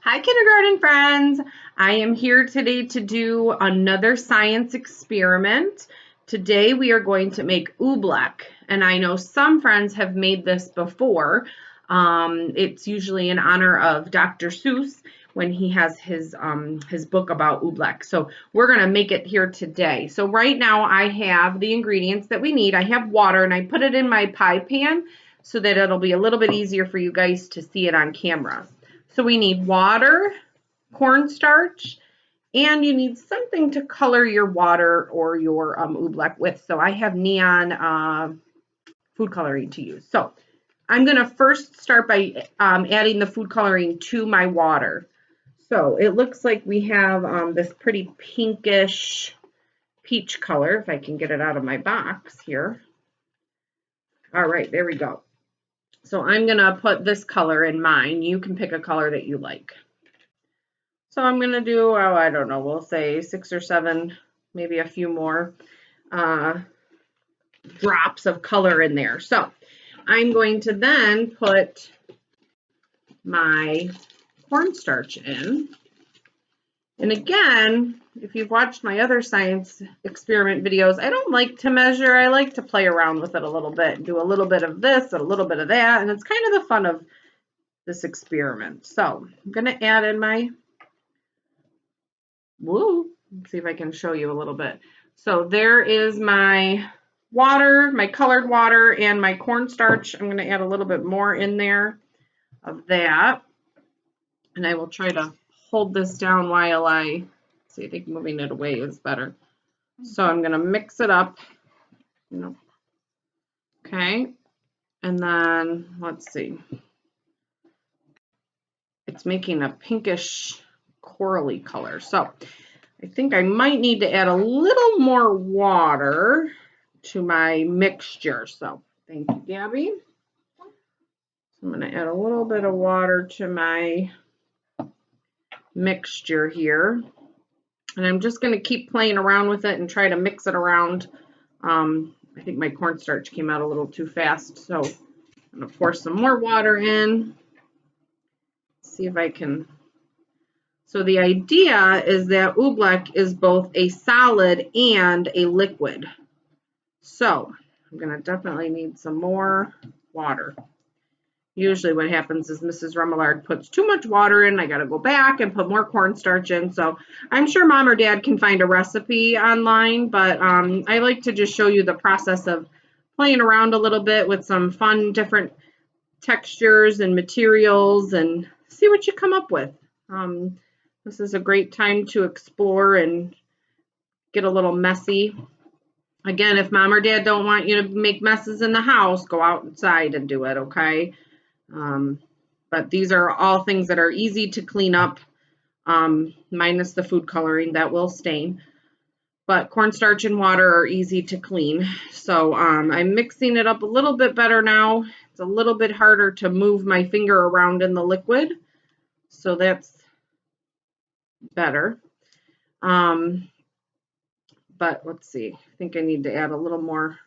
Hi, kindergarten friends. I am here today to do another science experiment. Today we are going to make oobleck, and I know some friends have made this before. It's usually in honor of Dr. Seuss when he has his book about oobleck. So we're going to make it here today. So right now I have the ingredients that we need. I have water, and I put it in my pie pan so that it'll be a little bit easier for you guys to see it on camera. So we need water, cornstarch, and you need something to color your water or your oobleck with. So I have neon food coloring to use. So I'm going to first start by adding the food coloring to my water. So it looks like we have this pretty pinkish peach color, if I can get it out of my box here. All right, there we go. So I'm going to put this color in mine. You can pick a color that you like. So I'm going to do, oh, I don't know, we'll say 6 or 7, maybe a few more drops of color in there. So I'm going to then put my cornstarch in. And again, if you've watched my other science experiment videos, I don't like to measure. I like to play around with it a little bit, do a little bit of this and a little bit of that. And it's kind of the fun of this experiment. So I'm going to add in my let's see if I can show you a little bit. So there is my water, my colored water, and my cornstarch. I'm going to add a little bit more in there of that. And I will try to hold this down while I see. I think moving it away is better. So I'm going to mix it up. Okay. And then let's see. It's making a pinkish corally color. So I think I might need to add a little more water to my mixture. So thank you, Gabby. I'm going to add a little bit of water to my mixture here. And I'm just going to keep playing around with it and try to mix it around. I think my cornstarch came out a little too fast. So I'm going to pour some more water in. See if I can. So the idea is that oobleck is both a solid and a liquid. So I'm going to definitely need some more water. Usually what happens is Mrs. Remillard puts too much water in. I got to go back and put more cornstarch in. So I'm sure mom or dad can find a recipe online, but I like to just show you the process of playing around a little bit with some fun different textures and materials and see what you come up with. This is a great time to explore and get a little messy. Again, if mom or dad don't want you to make messes in the house, go outside and do it, okay? But these are all things that are easy to clean up, minus the food coloring that will stain. But cornstarch and water are easy to clean. So I'm mixing it up a little bit better now. It's a little bit harder to move my finger around in the liquid. So that's better. But let's see, I think I need to add a little more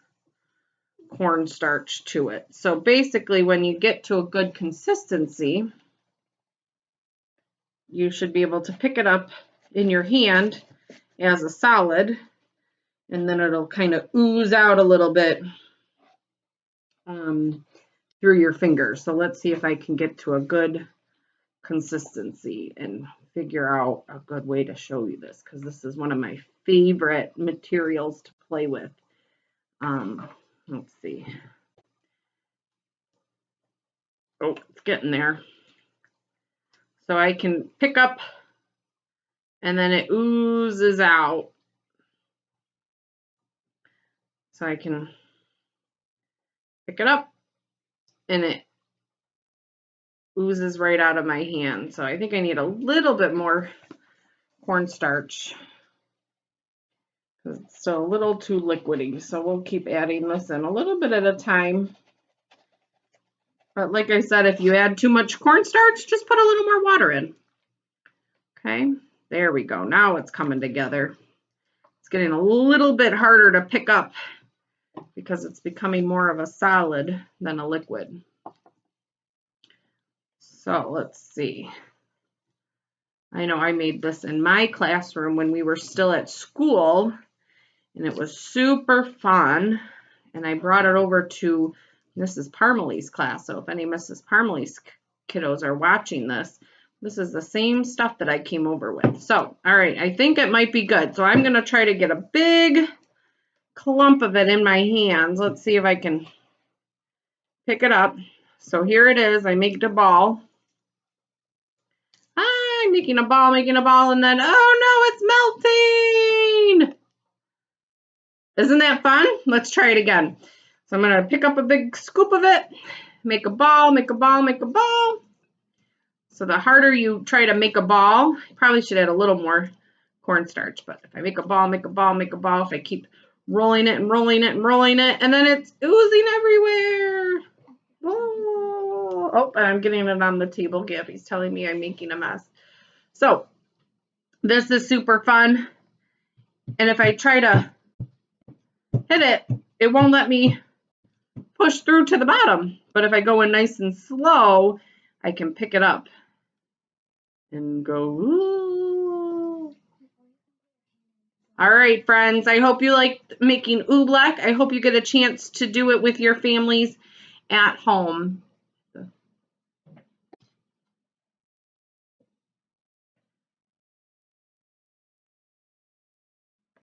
cornstarch to it. So basically, when you get to a good consistency, you should be able to pick it up in your hand as a solid, and then it'll kind of ooze out a little bit through your fingers. So let's see if I can get to a good consistency and figure out a good way to show you this, because this is one of my favorite materials to play with. Let's see. Oh, it's getting there. So I can pick up and then it oozes out. So I can pick it up and it oozes right out of my hand. So I think I need a little bit more cornstarch because it's still a little too liquidy. So we'll keep adding this in a little bit at a time. But like I said, if you add too much cornstarch, just put a little more water in. Okay, there we go. Now it's coming together. It's getting a little bit harder to pick up because it's becoming more of a solid than a liquid. So let's see. I know I made this in my classroom when we were still at school, and it was super fun. And I brought it over to Mrs. Parmalee's class. So if any Mrs. Parmalee's kiddos are watching this, this is the same stuff that I came over with. So, all right, I think it might be good. So I'm going to try to get a big clump of it in my hands. Let's see if I can pick it up. So here it is. I made a ball. I'm making a ball, and then, oh no, it's melting. Isn't that fun? Let's try it again. So I'm going to pick up a big scoop of it, make a ball, make a ball, make a ball. So the harder you try to make a ball, you probably should add a little more cornstarch. But if I make a ball, make a ball, make a ball, if I keep rolling it and rolling it and rolling it, and then it's oozing everywhere. Oh, and I'm getting it on the table. Gabby's telling me I'm making a mess. So this is super fun. And if I try to hit it, it won't let me push through to the bottom. But if I go in nice and slow, I can pick it up and go, ooh. All right, friends, I hope you liked making oobleck. I hope you get a chance to do it with your families at home.